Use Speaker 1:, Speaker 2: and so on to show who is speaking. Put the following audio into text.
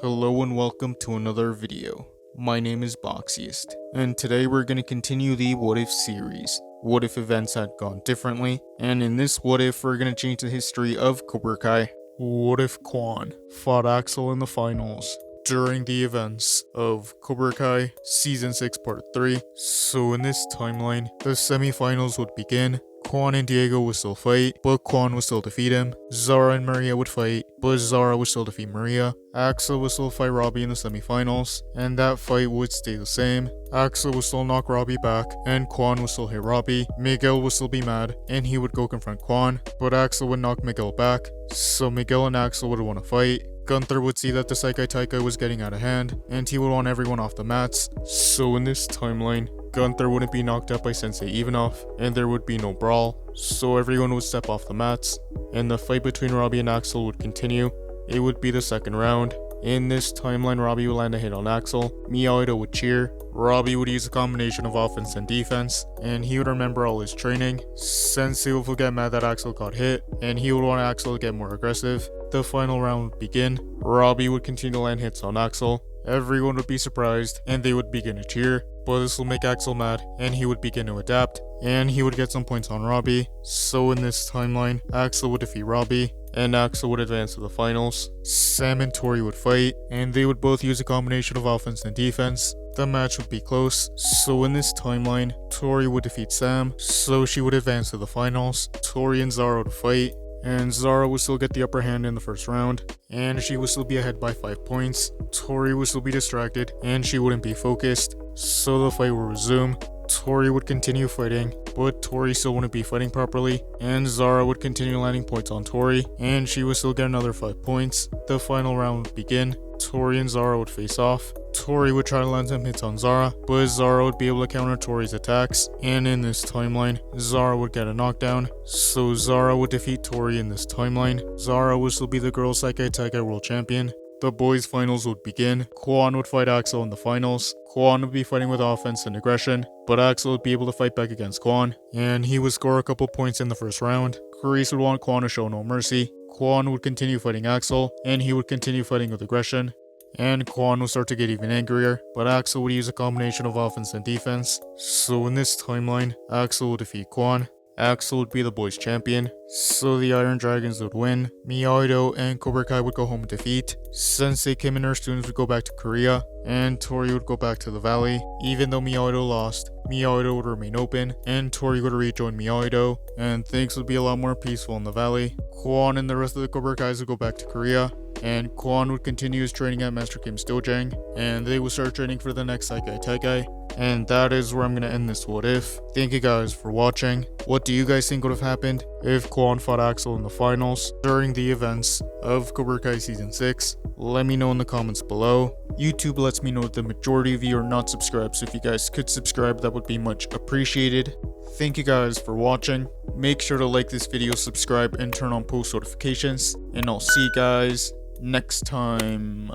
Speaker 1: Hello and welcome to another video. My name is Boxiest, and today we're going to continue the What If series. What if events had gone differently? And in this What If, we're going to change the history of Cobra Kai. What if Kwon fought Axel in the finals during the events of Cobra Kai Season 6 Part 3? So in this timeline, the semi-finals would begin. Kwon and Diego would still fight, but Kwon would still defeat him. Zara and Maria would fight, but Zara would still defeat Maria. Axel would still fight Robbie in the semi-finals, and that fight would stay the same. Axel would still knock Robbie back, and Kwon would still hit Robbie. Miguel would still be mad, and he would go confront Kwon, but Axel would knock Miguel back, so Miguel and Axel would want to fight. Gunther would see that the Saikai Taika was getting out of hand, and he would want everyone off the mats. So in this timeline, Gunther wouldn't be knocked out by Sensei Ivanov, and there would be no brawl, so everyone would step off the mats, and the fight between Robbie and Axel would continue. It would be the second round. In this timeline, Robbie would land a hit on Axel, Miyagi would cheer, Robbie would use a combination of offense and defense, and he would remember all his training. Sensei would get mad that Axel got hit, and he would want Axel to get more aggressive. The final round would begin. Robbie would continue to land hits on Axel. Everyone would be surprised, and they would begin to cheer, but this will make Axel mad, and he would begin to adapt, and he would get some points on Robbie. So in this timeline, Axel would defeat Robbie, and Axel would advance to the finals. Sam and Tori would fight, and they would both use a combination of offense and defense. The match would be close, so in this timeline, Tori would defeat Sam, so she would advance to the finals. Tori and Zara would fight, and Zara would still get the upper hand in the first round, and she would still be ahead by 5 points. Tori would still be distracted, and she wouldn't be focused, so the fight would resume. Tori would continue fighting, but Tori still wouldn't be fighting properly, and Zara would continue landing points on Tori, and she would still get another 5 points. The final round would begin. Tori and Zara would face off. Tori would try to land some hits on Zara, but Zara would be able to counter Tori's attacks, and in this timeline, Zara would get a knockdown, so Zara would defeat Tori in this timeline. Zara would still be the girls' Saikai Taika World Champion. The boys' finals would begin. Kwon would fight Axel in the finals. Kwon would be fighting with offense and aggression, but Axel would be able to fight back against Kwon, and he would score a couple points in the first round. Kreese would want Kwon to show no mercy. Kwon would continue fighting Axel, and he would continue fighting with aggression, and Kwon would start to get even angrier, but Axel would use a combination of offense and defense. So in this timeline, Axel would defeat Kwon. Axel would be the boys' champion, so the Iron Dragons would win. Miyagi and Cobra Kai would go home in defeat. Sensei Kim and her students would go back to Korea, and Tori would go back to the valley. Even though Miyagi lost, Miyagi would remain open, and Tori would rejoin Miyagi, and things would be a lot more peaceful in the valley. Kwon and the rest of the Cobra Kais would go back to Korea, and Kwon would continue his training at Master Kim's dojang, and they would start training for the next Saikai Taika. And that is where I'm going to end this What If. Thank you guys for watching. What do you guys think would have happened if Kwon fought Axel in the finals during the events of Cobra Kai Season 6? Let me know in the comments below. YouTube lets me know that the majority of you are not subscribed, so if you guys could subscribe, that would be much appreciated. Thank you guys for watching. Make sure to like this video, subscribe, and turn on post notifications. And I'll see you guys next time.